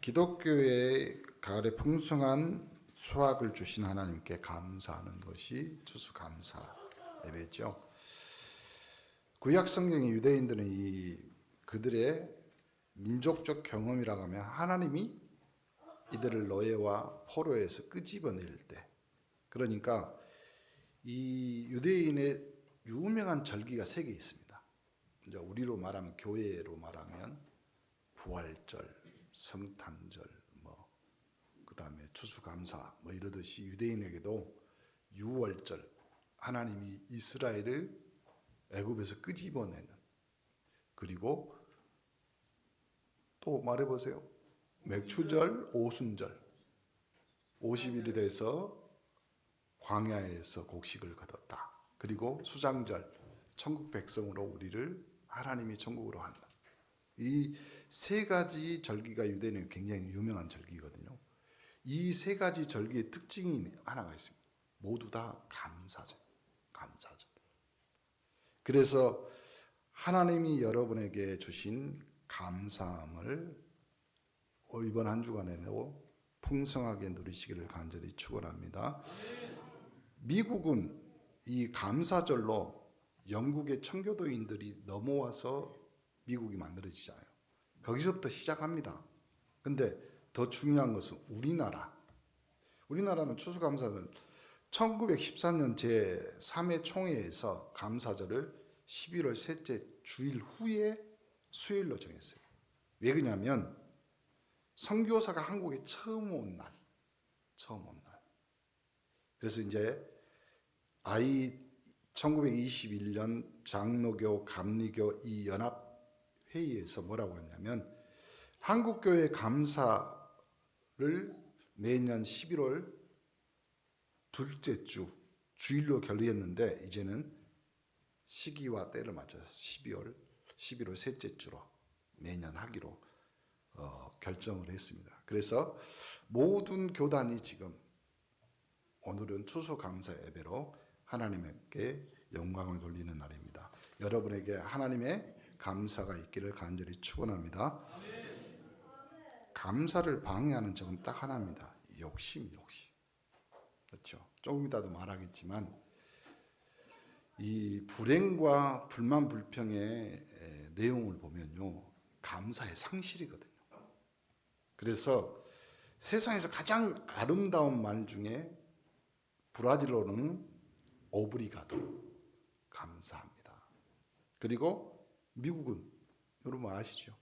기독교의 가을에 풍성한 수확을 주신 하나님께 감사하는 것이 추수감사 예배죠. 구약 성경의 유대인들은 그들의 민족적 경험이라고 하면 하나님이 이들을 노예와 포로에서 끄집어낼 때, 그러니까 이 유대인의 유명한 절기가 3개 있습니다. 이제 우리로 말하면, 교회로 말하면 부활절, 성탄절, 그다음에 추수감사 이러듯이 유대인에게도 유월절, 하나님이 이스라엘을 애굽에서 끄집어내는, 그리고 또 말해보세요. 맥추절, 오순절, 50일이 돼서 광야에서 곡식을 거뒀다. 그리고 수장절, 천국 백성으로 우리를 하나님이 천국으로 한다. 이 3가지 절기가 유대인에게 굉장히 유명한 절기거든요. 이 3가지 절기의 특징이 하나가 있습니다. 모두 다 감사절. 감사절. 그래서 하나님이 여러분에게 주신 감사함을 이번 한 주간에도 풍성하게 누리시기를 간절히 축원합니다. 미국은 이 감사절로 영국의 청교도인들이 넘어와서 미국이 만들어지잖아요. 거기서부터 시작합니다. 근데 더 중요한 것은 우리나라는 추수감사는 1914년 제3회 총회에서 감사절을 11월 셋째 주일 후에 수요일로 정했어요. 왜 그러냐면 선교사가 한국에 처음 온 날. 그래서 이제 1921년 장로교, 감리교 이 연합 회의에서 뭐라고 했냐면, 한국교회 감사를 매년 11월 둘째 주 주일로 결의했는데, 이제는 시기와 때를 맞춰서 11월 셋째 주로 매년 하기로 결정을 했습니다. 그래서 모든 교단이 지금 오늘은 추수감사 예배로 하나님께 영광을 돌리는 날입니다. 여러분에게 하나님의 감사가 있기를 간절히 축원합니다. 감사를 방해하는 적은 딱 하나입니다. 욕심. 그렇죠. 조금 이따도 말하겠지만 이 불행과 불만 불평의 내용을 보면요, 감사의 상실이거든요. 그래서 세상에서 가장 아름다운 말 중에 브라질어로는 오브리가도, 감사합니다. 그리고 미국은 여러분 아시죠?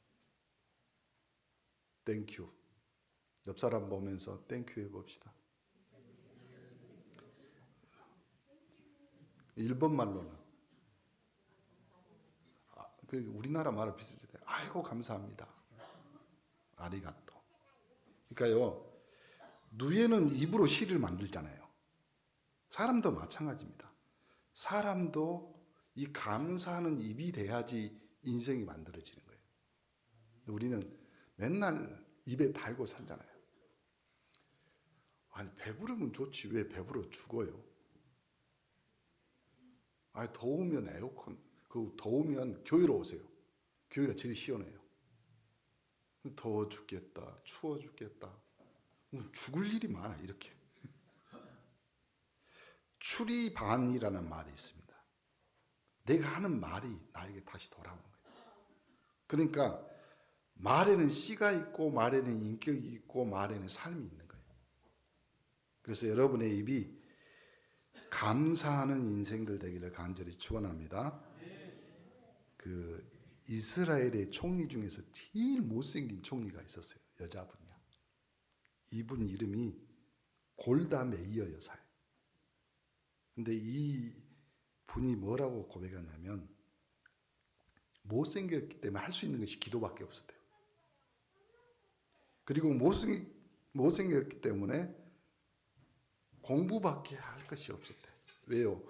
땡큐. 옆 사람 보면서 땡큐 해봅시다. 일본 말로는 우리나라 말을 비슷해요. 아이고 감사합니다. 아리가또. 그러니까요, 누에는 입으로 시를 만들잖아요. 사람도 마찬가지입니다. 사람도 이 감사하는 입이 돼야지 인생이 만들어지는 거예요. 우리는 맨날 입에 달고 살잖아요. 아니, 배부르면 좋지 왜 배부러 죽어요? 아니, 더우면 에어컨, 더우면 교회로 오세요. 교회가 제일 시원해요. 더워 죽겠다, 추워 죽겠다, 죽을 일이 많아. 이렇게 출이반이라는 말이 있습니다. 내가 하는 말이 나에게 다시 돌아오는 거예요. 그러니까 말에는 씨가 있고, 말에는 인격이 있고, 말에는 삶이 있는 거예요. 그래서 여러분의 입이 감사하는 인생들 되기를 간절히 축원합니다. 이스라엘의 총리 중에서 제일 못생긴 총리가 있었어요. 여자분이야. 이분 이름이 골다 메이어 여사예요. 근데 이 분이 뭐라고 고백하냐면, 못생겼기 때문에 할 수 있는 것이 기도밖에 없었대요. 그리고 못생겼기 때문에 공부밖에 할 것이 없었대요. 왜요?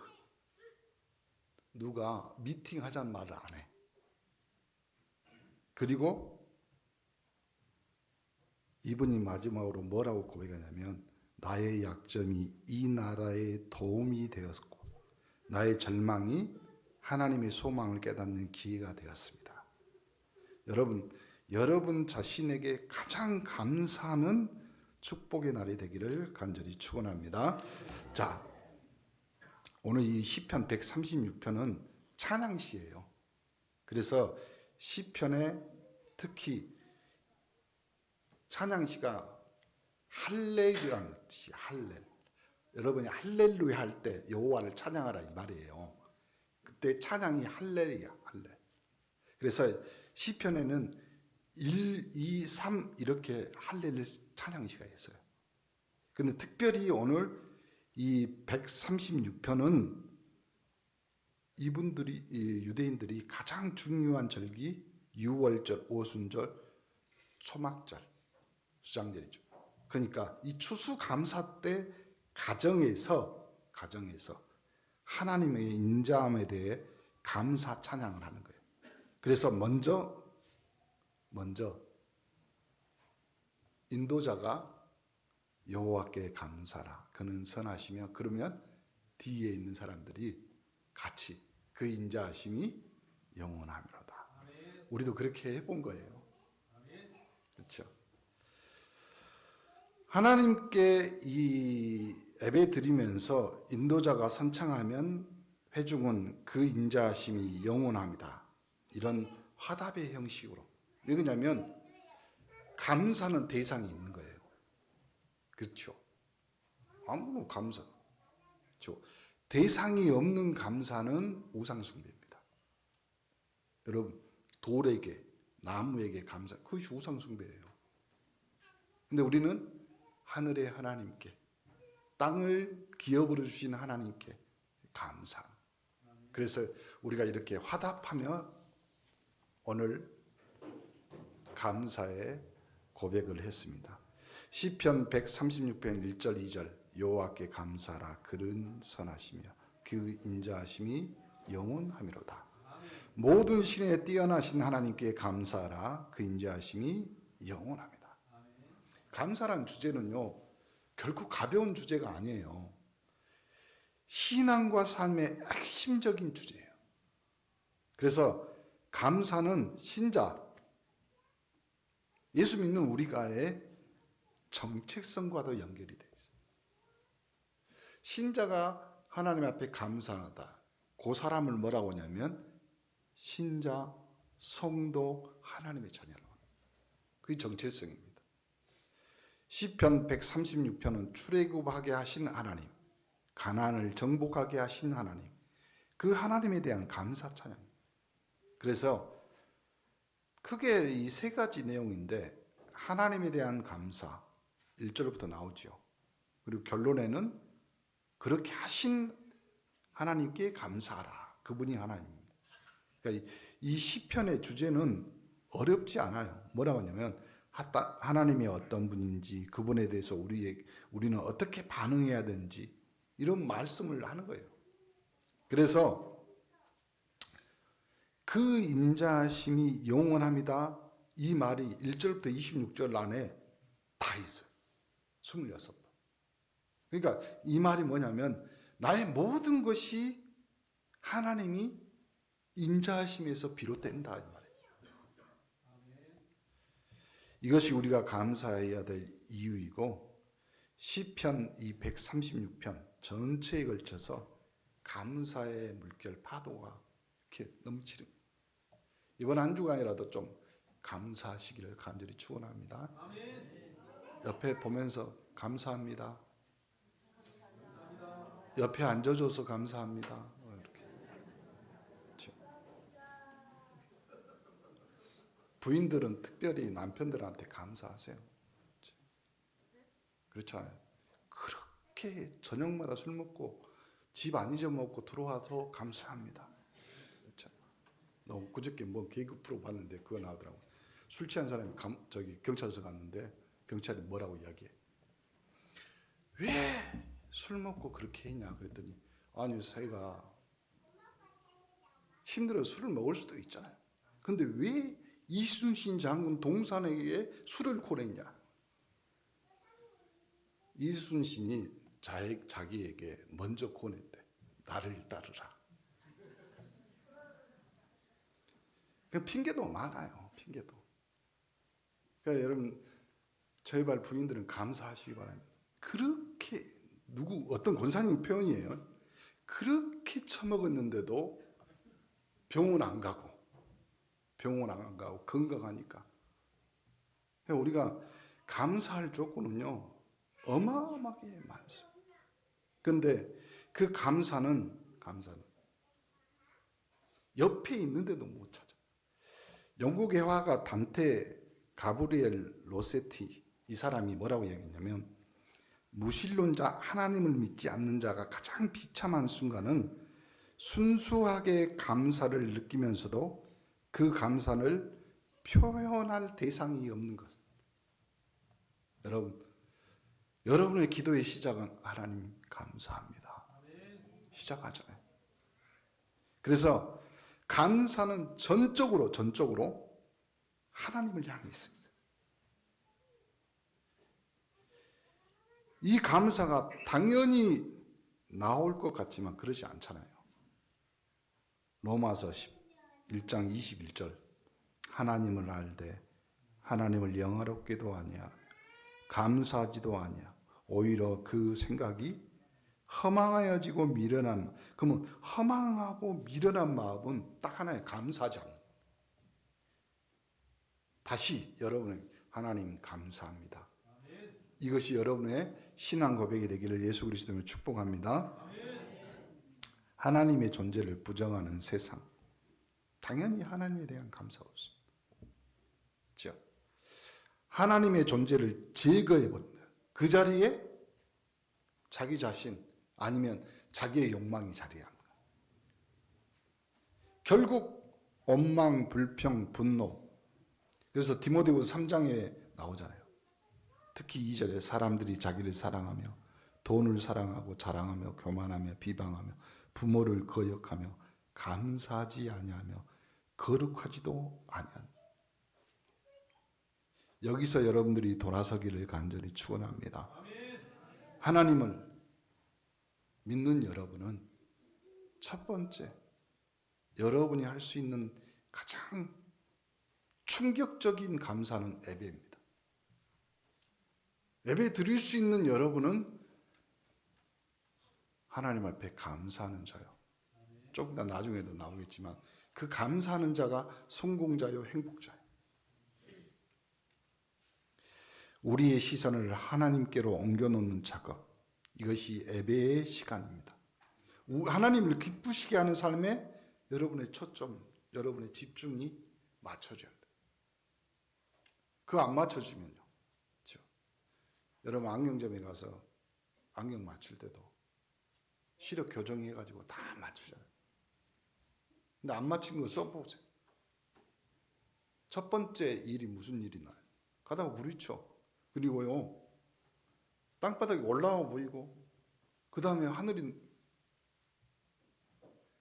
누가 미팅 하자는 말을 안 해. 그리고 이분이 마지막으로 뭐라고 고백하냐면, 나의 약점이 이 나라에 도움이 되었고, 나의 절망이 하나님의 소망을 깨닫는 기회가 되었습니다. 여러분, 여러분 자신에게 가장 감사하는 축복의 날이 되기를 간절히 축원합니다. 자, 오늘 이 시편 136편은 찬양시예요. 그래서 시편에 특히 찬양시가 할렐루야는 뜻이 할렐. 여러분이 할렐루야 할 때 여호와를 찬양하라 이 말이에요. 그때 찬양이 할렐이야, 할렐. 그래서 시편에는 1, 2, 3 이렇게 할렐 찬양시가 있어요. 근데 특별히 오늘 이 136편은 이분들이 유대인들이 가장 중요한 절기 유월절, 오순절, 초막절, 수장절이죠. 그러니까 이 추수감사 때 가정에서 하나님의 인자함에 대해 감사 찬양을 하는 거예요. 그래서 먼저 인도자가 여호와께 감사라 그는 선하시며, 그러면 뒤에 있는 사람들이 같이 그 인자하심이 영원하미로다. 우리도 그렇게 해본 거예요. 그렇죠? 하나님께 이 예배 드리면서 인도자가 선창하면 회중은 그 인자하심이 영원합니다. 이런 화답의 형식으로. 왜 그러냐면 감사는 대상이 있는 거예요. 그렇죠? 아무 감사. 그렇죠? 대상이 없는 감사는 우상숭배입니다. 여러분, 돌에게, 나무에게 감사, 그것이 우상숭배예요. 근데 우리는 하늘의 하나님께, 땅을 기업으로 주신 하나님께 감사. 그래서 우리가 이렇게 화답하며 오늘 감사의 고백을 했습니다. 시편 136편 1절 2절 여호와께 감사라 그는 선하시며 그 인자하심이 영원하미로다. 모든 신에 뛰어나신 하나님께 감사하라 그 인자하심이 영원합니다. 감사란 주제는요 결코 가벼운 주제가 아니에요. 신앙과 삶의 핵심적인 주제예요. 그래서 감사는 신자, 예수 믿는 우리가의 정체성과도 연결이 되어 있어요. 신자가 하나님 앞에 감사하다. 그 사람을 뭐라고 하냐면 신자, 성도, 하나님의 자녀라고 합니다. 그게 정체성입니다. 시편 136편은 출애굽하게 하신 하나님, 가나안을 정복하게 하신 하나님, 그 하나님에 대한 감사 찬양. 그래서 크게 이 세 가지 내용인데 하나님에 대한 감사 1절부터 나오죠. 그리고 결론에는 그렇게 하신 하나님께 감사하라. 그분이 하나님입니다. 그러니까 이 시편의 주제는 어렵지 않아요. 뭐라고 하냐면 하나님이 어떤 분인지, 그분에 대해서 우리는 어떻게 반응해야 되는지 이런 말씀을 하는 거예요. 그래서 그 인자하심이 영원합니다. 이 말이 1절부터 26절 안에 다 있어요. 26번. 그러니까 이 말이 뭐냐면 나의 모든 것이 하나님이 인자하심에서 비롯된다 이 말이에요. 이것이 우리가 감사해야 될 이유이고 시편 이 136편 전체에 걸쳐서 감사의 물결 파도가 이렇게 넘치는 거예요. 이번 한 주간이라도 좀 감사하시기를 간절히 축원합니다. 옆에 보면서 감사합니다. 옆에 앉아줘서 감사합니다. 이렇게. 그렇죠. 부인들은 특별히 남편들한테 감사하세요. 그렇잖아요. 그렇게 저녁마다 술 먹고 집 안 잊어먹고 들어와서 감사합니다. 그렇죠. 너 그저께 뭐 개그 프로 봤는데 그거 나오더라고. 술 취한 사람이 경찰서 갔는데 경찰이 뭐라고 이야기해? 왜 술 먹고 그렇게 했냐 그랬더니 아니 자기가 힘들어 술을 먹을 수도 있잖아요. 근데 왜 이순신 장군 동산에게 술을 코냈냐? 이순신이 자기에게 먼저 권했대. 나를 따르라. 핑계도 많아요. 핑계도. 그러니까 여러분 저희 부인들은 감사하시기 바랍니다. 그렇게 어떤 권사님 표현이에요. 그렇게 처먹었는데도 병원 안 가고 건강하니까. 그러니까 우리가 감사할 조건은요 어마어마하게 많습니다. 그런데 그 감사는 옆에 있는데도 못 찾아. 영국의 화가 단테 가브리엘 로세티, 이 사람이 뭐라고 얘기했냐면, 무신론자, 하나님을 믿지 않는 자가 가장 비참한 순간은 순수하게 감사를 느끼면서도 그 감사를 표현할 대상이 없는 것. 여러분의 기도의 시작은 하나님 감사합니다. 시작하잖아요. 그래서 감사는 전적으로 하나님을 향해 있어요. 이 감사가 당연히 나올 것 같지만 그러지 않잖아요. 로마서 1장 21절, 하나님을 알되 하나님을 영화롭게도 아니야 감사하지도 아니야 오히려 그 생각이 허망하여지고 미련한, 그러면 허망하고 미련한 마음은 딱 하나의 감사하지 않는. 다시 여러분의 하나님 감사합니다. 이것이 여러분의 신앙 고백이 되기를 예수 그리스도로 축복합니다. 하나님의 존재를 부정하는 세상, 당연히 하나님에 대한 감사가 없습니다. 그렇죠? 하나님의 존재를 제거해버린다. 그 자리에 자기 자신 아니면 자기의 욕망이 자리합니다. 결국 원망, 불평, 분노. 그래서 디모데후서 3장에 나오잖아요. 특히 2절에 사람들이 자기를 사랑하며 돈을 사랑하고 자랑하며 교만하며 비방하며 부모를 거역하며 감사하지 아니하며 거룩하지도 아니하니. 여기서 여러분들이 돌아서기를 간절히 축원합니다. 하나님을 믿는 여러분은 첫 번째 여러분이 할 수 있는 가장 충격적인 감사는 예배입니다. 예배 드릴 수 있는 여러분은 하나님 앞에 감사하는 자요. 조금 더 나중에도 나오겠지만 그 감사하는 자가 성공자요 행복자요. 우리의 시선을 하나님께로 옮겨놓는 작업, 이것이 예배의 시간입니다. 하나님을 기쁘시게 하는 삶에 여러분의 초점, 여러분의 집중이 맞춰져야 돼요. 그거 안 맞춰지면요, 그렇죠? 여러분 안경점에 가서 안경 맞출 때도 시력 교정해가지고 다 맞추잖아요. 근데 안 맞힌 거 써보세요. 첫 번째 일이 무슨 일이 나요? 가다가 부딪혀. 그리고요, 땅바닥이 올라와 보이고, 그 다음에 하늘이.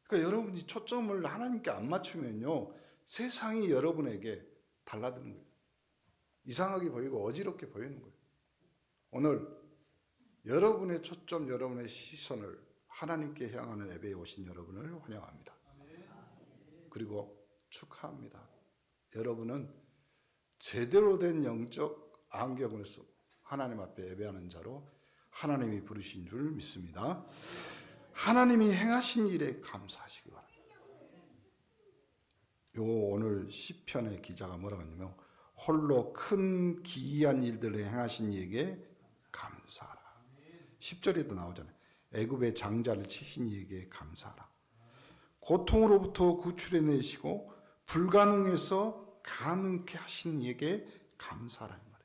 그러니까 여러분이 초점을 하나님께 안 맞추면요, 세상이 여러분에게 달라드는 거예요. 이상하게 보이고 어지럽게 보이는 거예요. 오늘 여러분의 초점, 여러분의 시선을 하나님께 향하는 예배에 오신 여러분을 환영합니다. 그리고 축하합니다. 여러분은 제대로 된 영적 안경을 쓰고 하나님 앞에 예배하는 자로 하나님이 부르신 줄 믿습니다. 하나님이 행하신 일에 감사하시기 바랍니다. 오늘 시편의 기자가 뭐라고 하냐면, 홀로 큰 기이한 일들을 행하신 이에게 감사하라. 10절에도 나오잖아요. 애굽의 장자를 치신 이에게 감사하라. 고통으로부터 구출해내시고 불가능해서 가능케 하신 이에게 감사하라는 말이죠.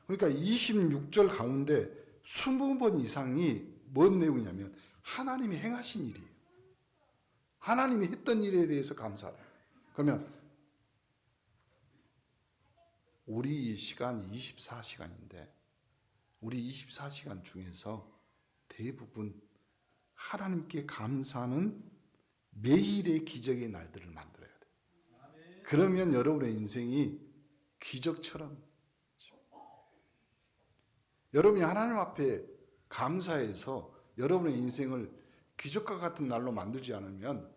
그러니까 26절 가운데 20번 이상이 뭔 내용이냐면 하나님이 행하신 일이에요. 하나님이 했던 일에 대해서 감사하라. 그러면 우리 시간 24시간인데 우리 24시간 중에서 대부분 하나님께 감사하는 매일의 기적의 날들을 만들어야 돼요. 그러면 여러분의 인생이 기적처럼, 여러분이 하나님 앞에 감사해서 여러분의 인생을 기적과 같은 날로 만들지 않으면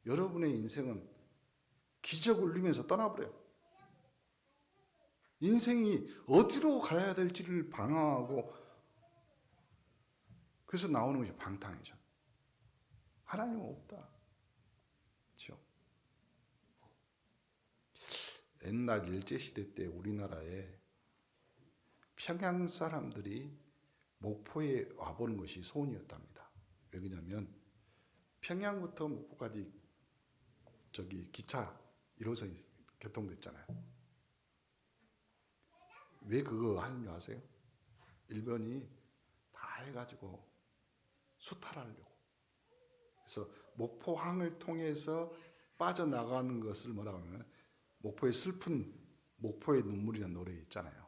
여러분의 인생은 기적 울리면서 떠나버려요. 인생이 어디로 가야 될지를 방황하고, 그래서 나오는 것이 방탕이죠. 하나님은 없다. 그렇죠? 옛날 일제시대 때 우리나라에 평양 사람들이 목포에 와보는 것이 소원이었답니다. 왜 그러냐면 평양부터 목포까지 기차 1호선이 개통됐잖아요. 왜 그거 하는 줄 아세요? 일본이 다 해가지고 수탈하려고. 그래서 목포항을 통해서 빠져나가는 것을 뭐라고 하면 목포의 슬픈 목포의 눈물이라는 노래 있잖아요.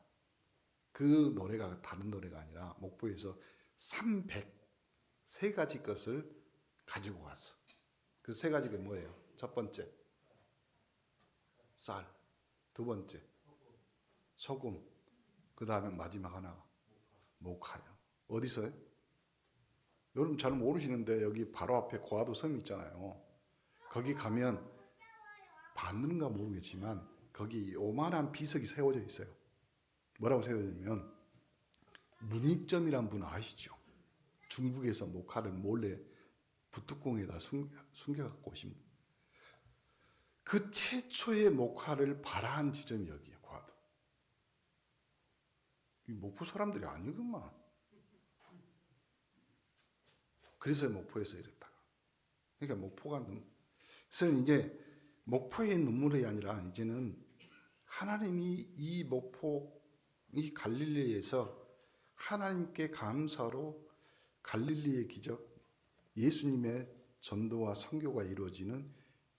그 노래가 다른 노래가 아니라 목포에서 303가지 것을 가지고 갔어. 그 세 가지가 뭐예요? 첫 번째 쌀, 두 번째 소금, 그 다음에 마지막 하나 목화요. 어디서요? 여러분 잘 모르시는데 여기 바로 앞에 고화도 섬 있잖아요. 거기 가면 봤는가 모르겠지만 거기 요만한 비석이 세워져 있어요. 뭐라고 세워져 있냐면 문익점이란 분 아시죠? 중국에서 목화를 몰래 부뚜껑에다 숨겨갖고 오신 분. 그 최초의 목화를 발화한 지점이 여기에요. 고화도. 이 목포 사람들이 아니구만. 그래서 목포에서 이랬다가. 그러니까 목포가 그래서 이제 목포의 눈물이 아니라 이제는 하나님이 이 목포, 이 갈릴리에서 하나님께 감사로 갈릴리의 기적, 예수님의 전도와 선교가 이루어지는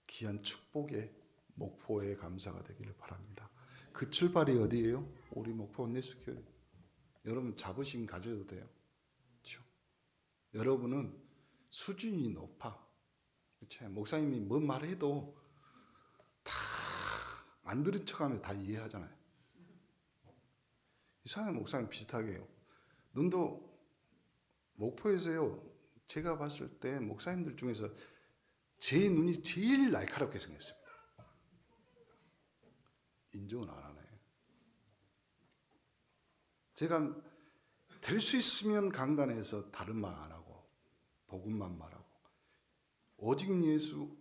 귀한 축복의 목포의 감사가 되기를 바랍니다. 그 출발이 어디예요? 우리 목포 온누리교회. 여러분 자부심 가져도 돼요. 그렇죠? 여러분은 수준이 높아. 그렇죠? 목사님이 뭔 말해도 다 안 들은 척하면 다 이해하잖아요. 이상한 목사님 비슷하게 해요. 눈도 목포에서요. 제가 봤을 때 목사님들 중에서 제 눈이 제일 날카롭게 생겼습니다. 인정은 안 하네. 제가 될 수 있으면 강단에서 다른 말 안 하고 복음만 말하고 오직 예수,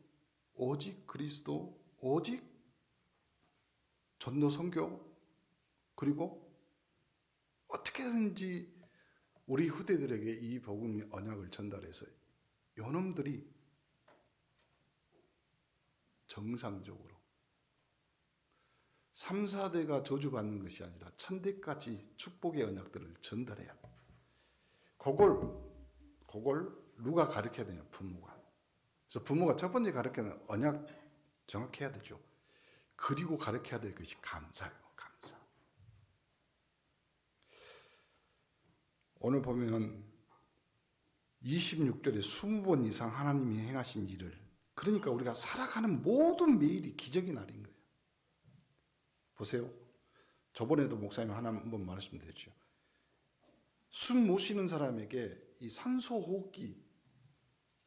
오직 그리스도, 오직 전도 선교, 그리고 어떻게든지 우리 후대들에게 이 복음의 언약을 전달해서 요놈들이 정상적으로 3, 4대가 저주받는 것이 아니라 천대까지 축복의 언약들을 전달해야 돼. 그걸 누가 가르쳐야 되냐? 부모가. 그래서 부모가 첫 번째 가르쳐야 언약 정확해야 되죠. 그리고 가르쳐야 될 것이 감사예요. 감사. 오늘 보면 26절에 20번 이상 하나님이 행하신 일을, 그러니까 우리가 살아가는 모든 매일이 기적의 날인 거예요. 보세요. 저번에도 목사님 한번 말씀드렸죠. 숨 못 쉬는 사람에게 이 산소 호흡기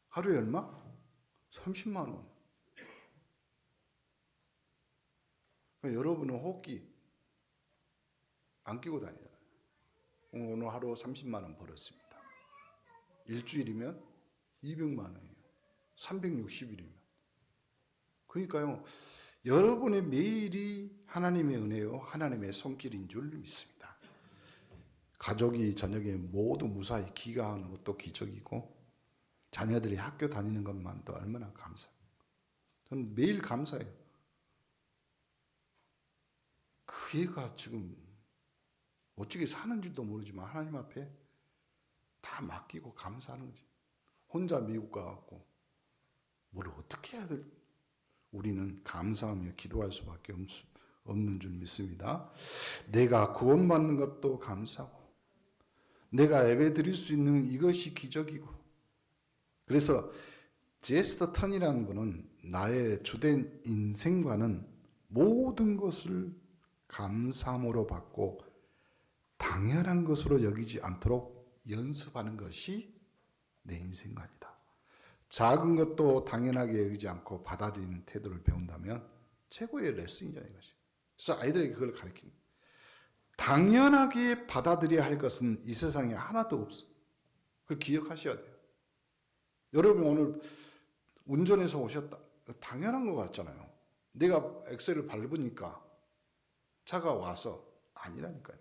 하루에 얼마? 30만 원. 그러니까 여러분은 호흡기 안 끼고 다니잖아요. 오늘 하루 30만 원 벌었습니다. 일주일이면 200만 원이에요. 360일이면. 그러니까요. 여러분의 매일이 하나님의 은혜요, 하나님의 손길인 줄 믿습니다. 가족이 저녁에 모두 무사히 귀가하는 것도 기적이고 자녀들이 학교 다니는 것만도 얼마나 감사해요. 저는 매일 감사해요. 그 애가 지금 어떻게 사는 줄도 모르지만 하나님 앞에 다 맡기고 감사하는 거지. 혼자 미국 가갖고 뭘 어떻게 해야 될, 우리는 감사하며 기도할 수밖에 없는 줄 믿습니다. 내가 구원받는 것도 감사고 내가 예배 드릴 수 있는 이것이 기적이고, 그래서 제스터 턴이라는 분은 나의 주된 인생관은 모든 것을 감사함으로 받고 당연한 것으로 여기지 않도록 연습하는 것이 내 인생관이다. 작은 것도 당연하게 여기지 않고 받아들이는 태도를 배운다면 최고의 레슨이죠, 이것이. 그래서 아이들에게 그걸 가르치는. 당연하게 받아들여야 할 것은 이 세상에 하나도 없어. 그걸 기억하셔야 돼요. 여러분 오늘 운전해서 오셨다. 당연한 것 같잖아요. 내가 엑셀을 밟으니까 차가 와서 아니라니까요.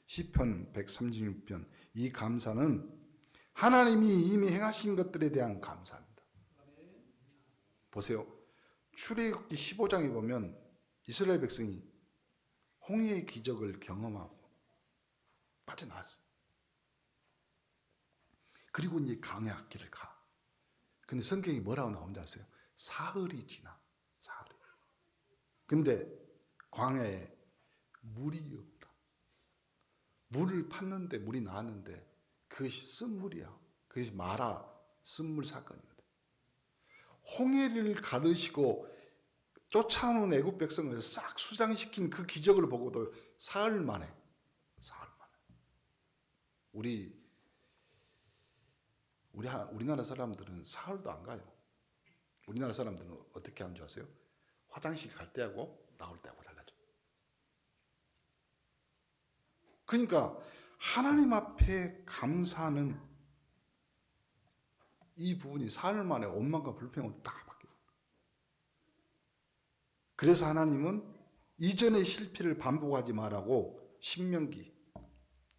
시편 136편 이 감사는 하나님이 이미 행하신 것들에 대한 감사입니다. 보세요. 출애굽기 15장에 보면 이스라엘 백성이 홍해의 기적을 경험하고 빠져나왔어요. 그리고 이제 광야길을 가. 근데 성경이 뭐라고 나온지 아세요? 사흘이 지나. 사흘이. 근데 광야에 물이 없다. 물을 팠는데 물이 나왔는데 그것이 쓴물이야. 그것이 마라 쓴물 사건이거든. 홍해를 가르시고 쫓아오는 애굽 백성을 싹 수장시킨 그 기적을 보고도 사흘 만에 우리나라 사람들은 사흘도 안 가요. 우리나라 사람들은 어떻게 하는 줄 아세요? 화장실 갈 때하고 나올 때하고 달라져. 그러니까 하나님 앞에 감사하는 이 부분이 사흘 만에 원망과 불평으로 다 바뀌어요. 그래서 하나님은 이전의 실패를 반복하지 말라고 신명기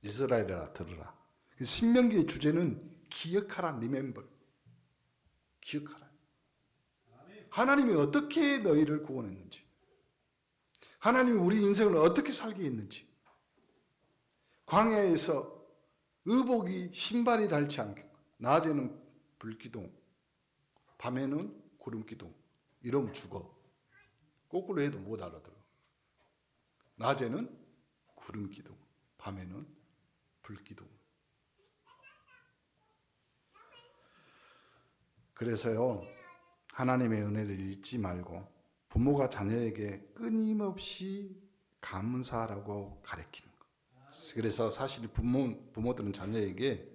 이스라엘아 들으라. 신명기의 주제는 기억하라, remember. 기억하라. 하나님이 어떻게 너희를 구원했는지, 하나님이 우리 인생을 어떻게 살게 했는지, 광야에서 의복이 신발이 닳지 않게 낮에는 불기둥, 밤에는 구름기둥. 이러면 죽어. 거꾸로 해도 못 알아들어. 낮에는 구름기둥, 밤에는 불기둥. 그래서요, 하나님의 은혜를 잊지 말고 부모가 자녀에게 끊임없이 감사하라고 가르치는 것. 그래서 사실 부모들은 자녀에게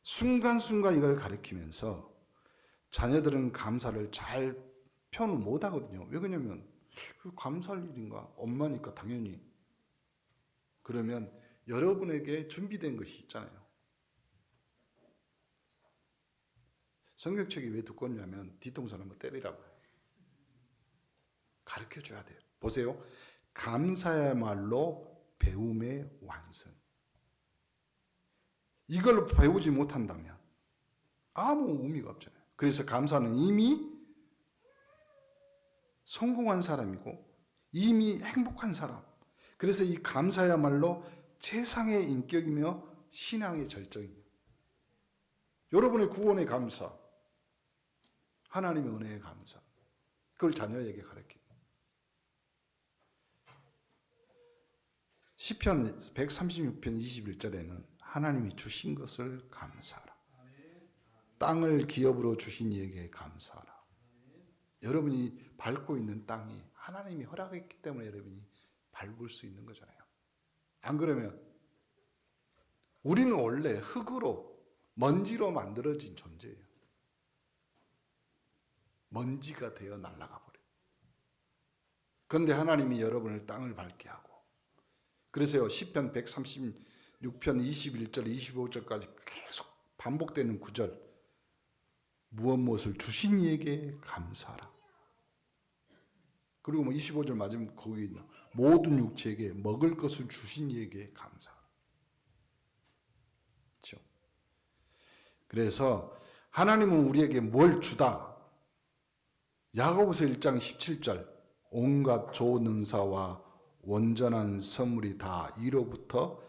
순간순간 이걸 가르치면서 자녀들은 감사를 잘 표현을 못 하거든요. 왜 그러냐면 감사할 일인가? 엄마니까 당연히. 그러면 여러분에게 준비된 것이 있잖아요. 성경책이 왜 두껍냐면 뒤통수 한번 때리라고 해요. 가르쳐줘야 돼요. 보세요. 감사야말로 배움의 완성. 이걸 배우지 못한다면 아무 의미가 없잖아요. 그래서 감사는 이미 성공한 사람이고 이미 행복한 사람. 그래서 이 감사야말로 최상의 인격이며 신앙의 절정이에요. 여러분의 구원의 감사, 하나님의 은혜의 감사, 그걸 자녀에게 가르칩니다. 시편 136편 21절에는 하나님이 주신 것을 감사하라. 땅을 기업으로 주신 이에게 감사하라. 여러분이 밟고 있는 땅이 하나님이 허락했기 때문에 여러분이 밟을 수 있는 거잖아요. 안 그러면 우리는 원래 흙으로 먼지로 만들어진 존재예요. 먼지가 되어 날아가 버려요. 그런데 하나님이 여러분을 땅을 밟게 하고, 그래서요 시편 136편 21절 25절까지 계속 반복되는 구절, 무엇을 주신 이에게 감사하라. 그리고 25절 맞으면 거기 있냐, 모든 육체에게 먹을 것을 주신 이에게 감사하라. 그렇죠? 그래서 하나님은 우리에게 뭘 주다. 야고보서 1장 17절 온갖 좋은 은사와 온전한 선물이 다 이로부터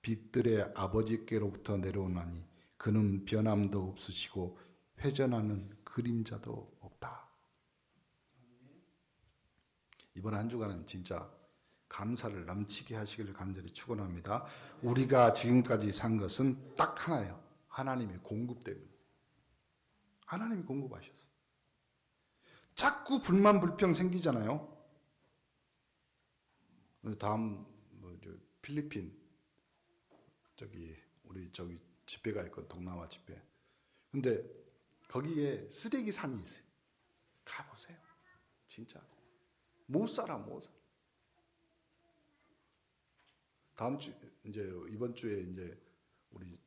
빛들의 아버지께로부터 내려오나니 그는 변함도 없으시고 회전하는 그림자도 없다. 이번 한 주간은 진짜 감사를 넘치게 하시기를 간절히 축원합니다. 우리가 지금까지 산 것은 딱 하나예요. 하나님의 공급 때문에. 하나님이 공급하셨어요. 자꾸 불만 불평 생기잖아요. 다음 필리핀 우리 집회가 있고 동남아 집회. 근데 거기에 쓰레기 산이 있어요. 가보세요. 진짜 못 살아. 다음 주 이제 이번 주에 이제 우리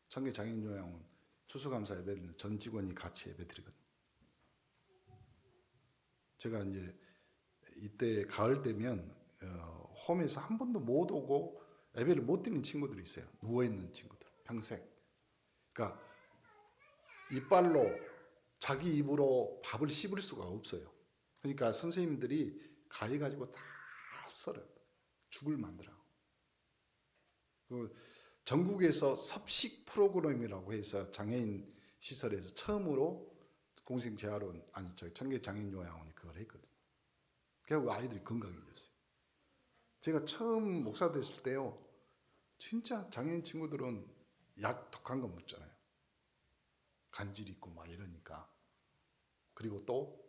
청계 장애인요양원 추수감사 예배를 전 직원이 같이 예배드리거든요. 제가 이제 이때 가을 되면 홈에서 한 번도 못 오고 예배를 못 드리는 친구들이 있어요. 누워 있는 친구들 평생. 그러니까 이빨로 자기 입으로 밥을 씹을 수가 없어요. 그러니까 선생님들이 가위 가지고 다 썰어요. 죽을 만들어. 전국에서 섭식 프로그램이라고 해서 장애인 시설에서 처음으로 공생 재활원 아니 청계 장애인 요양원이 그걸 했거든요. 그래서 아이들이 건강해졌어요. 제가 처음 목사 됐을 때요, 진짜 장애인 친구들은 약 독한 거 먹잖아요. 간질 있고 막 이러니까. 그리고 또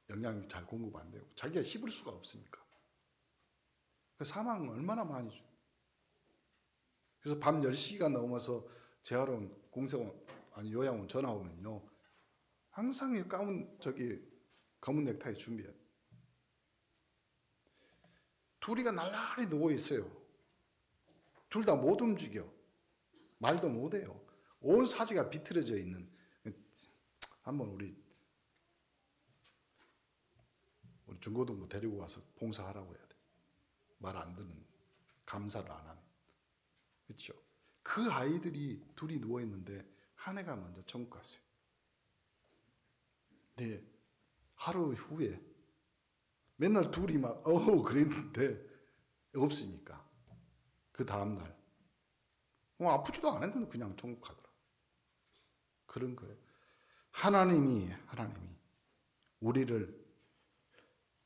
영양이 잘 공급 안 되고 자기가 씹을 수가 없으니까. 그 사망 얼마나 많이 줘. 그래서 밤 10시가 넘어서 재활원 공생원 아니 요양원 전화 오면요, 항상 검은 넥타이 준비해. 둘이가 날라리 누워 있어요. 둘 다 못 움직여. 말도 못 해요. 온 사지가 비틀어져 있는. 한번 우리 중고등부 데리고 와서 봉사하라고 해야 돼. 말 안 듣는, 감사를 안 하는. 그렇죠? 그 아이들이 둘이 누워 있는데 한 애가 먼저 천국 갔어요. 네, 하루 후에 맨날 둘이 막 그랬는데 없으니까 그 다음 날 아프지도 않았는데 그냥 천국 가더라. 그런 거예요. 하나님이 우리를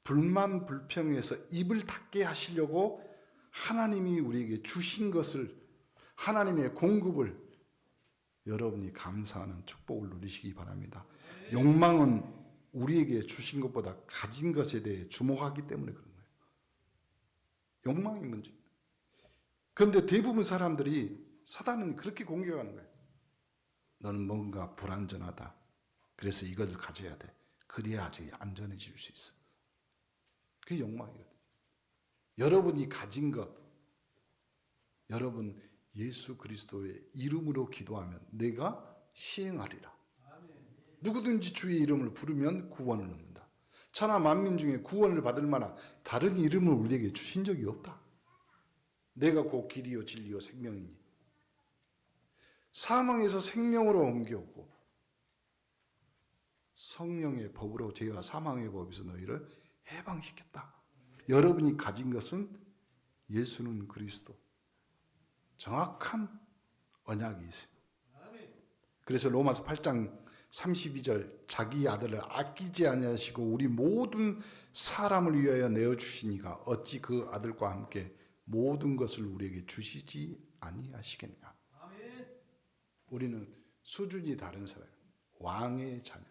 불만 불평에서 입을 닫게 하시려고 하나님이 우리에게 주신 것을, 하나님의 공급을 여러분이 감사하는 축복을 누리시기 바랍니다. 욕망은 우리에게 주신 것보다 가진 것에 대해 주목하기 때문에 그런 거예요. 욕망이 문제입니다. 그런데 대부분 사람들이, 사단은 그렇게 공격하는 거예요. 너는 뭔가 불안전하다. 그래서 이것을 가져야 돼. 그래야지 안전해질 수 있어. 그게 욕망이거든요. 여러분이 가진 것, 여러분 예수 그리스도의 이름으로 기도하면 내가 시행하리라. 누구든지 주의 이름을 부르면 구원을 얻는다. 천하 만민 중에 구원을 받을 만한 다른 이름을 우리에게 주신 적이 없다. 내가 곧 길이요 진리요 생명이니 사망에서 생명으로 옮겨오고 성령의 법으로 죄와 사망의 법에서 너희를 해방시켰다. 여러분이 가진 것은 예수는 그리스도, 정확한 언약이 있어요. 그래서 로마서 8장 32절 자기 아들을 아끼지 아니하시고 우리 모든 사람을 위하여 내어주시니가 어찌 그 아들과 함께 모든 것을 우리에게 주시지 아니하시겠냐. 우리는 수준이 다른 사람, 왕의 자녀.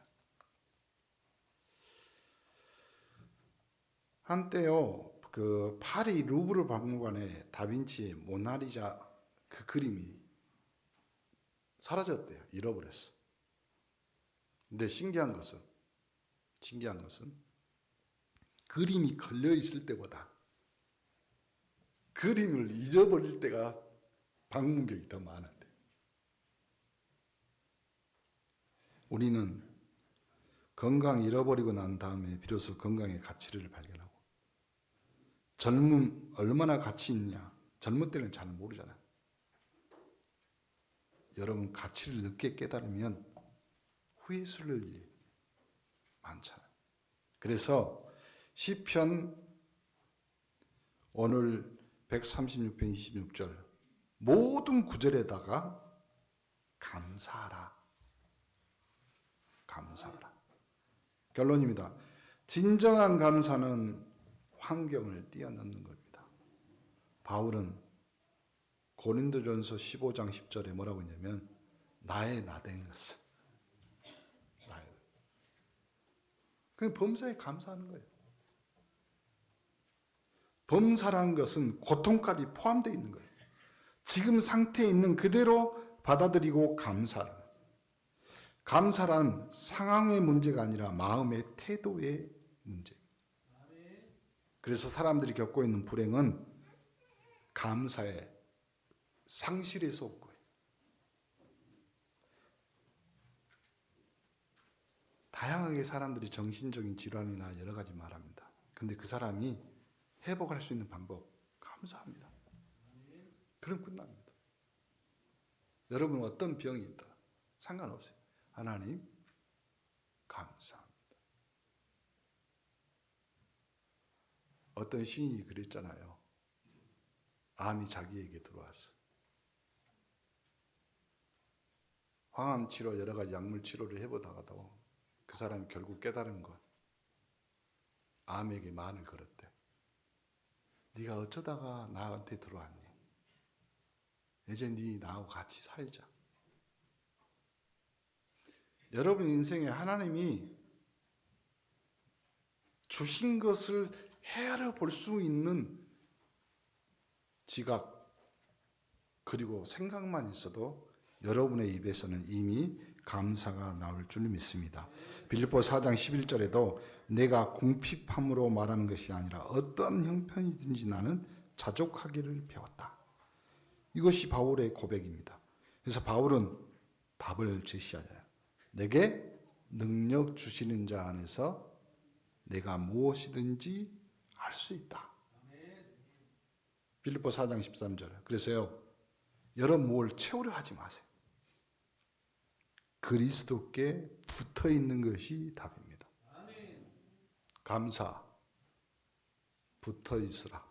한때요, 그 파리 루브르 박물관에 다빈치의 모나리자 그 그림이 사라졌대요. 잃어버렸어. 근데 신기한 것은 그림이 걸려 있을 때보다 그림을 잊어버릴 때가 방문객이 더 많은데, 우리는 건강 잃어버리고 난 다음에 비로소 건강의 가치를 발견하고, 젊음 얼마나 가치 있냐, 젊을 때는 잘 모르잖아요. 여러분 가치를 늦게 깨달으면 후회스러울 일이 많잖아요. 그래서 시편 오늘 136편 26절 모든 구절에다가 감사하라. 결론입니다. 진정한 감사는 환경을 뛰어넘는 겁니다. 바울은 고린도전서 15장 10절에 뭐라고 했냐면 나의 나된 것은 그 범사에 감사하는 거예요. 범사라는 것은 고통까지 포함되어 있는 거예요. 지금 상태에 있는 그대로 받아들이고 감사를. 감사란 상황의 문제가 아니라 마음의 태도의 문제. 그래서 사람들이 겪고 있는 불행은 감사의 상실에서 온 거예요. 다양하게 사람들이 정신적인 질환이나 여러 가지 말합니다. 근데 그 사람이 회복할 수 있는 방법, 감사합니다. 그럼 끝납니다. 여러분 어떤 병이 있다 상관없어요. 하나님 감사합니다. 어떤 시인이 그랬잖아요. 암이 자기에게 들어왔어. 항암 치료 여러 가지 약물 치료를 해보다가도 그 사람이 결국 깨달은 것, 암에게 말을 걸었대. 네가 어쩌다가 나한테 들어왔니? 이제 네 나하고 같이 살자. 여러분 인생에 하나님이 주신 것을 헤아려 볼 수 있는 지각 그리고 생각만 있어도 여러분의 입에서는 이미 감사가 나올 줄 믿습니다. 빌립보 4장 11절에도 내가 궁핍함으로 말하는 것이 아니라 어떤 형편이든지 나는 자족하기를 배웠다. 이것이 바울의 고백입니다. 그래서 바울은 답을 제시하잖아요. 내게 능력 주시는 자 안에서 내가 무엇이든지 할 수 있다. 빌립보 4장 13절. 그래서요, 여러분 뭘 채우려 하지 마세요. 그리스도께 붙어 있는 것이 답입니다. 감사, 붙어 있으라.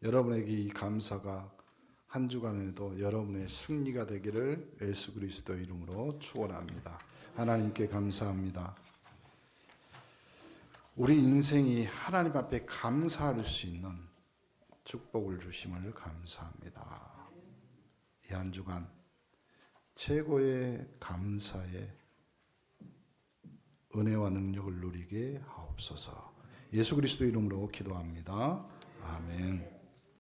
여러분에게 이 감사가 한 주간에도 여러분의 승리가 되기를 예수 그리스도 이름으로 축원합니다. 하나님께 감사합니다. 우리 인생이 하나님 앞에 감사할 수 있는 축복을 주심을 감사합니다. 이 한 주간 최고의 감사의 은혜와 능력을 누리게 하옵소서. 예수 그리스도 이름으로 기도합니다. 아멘.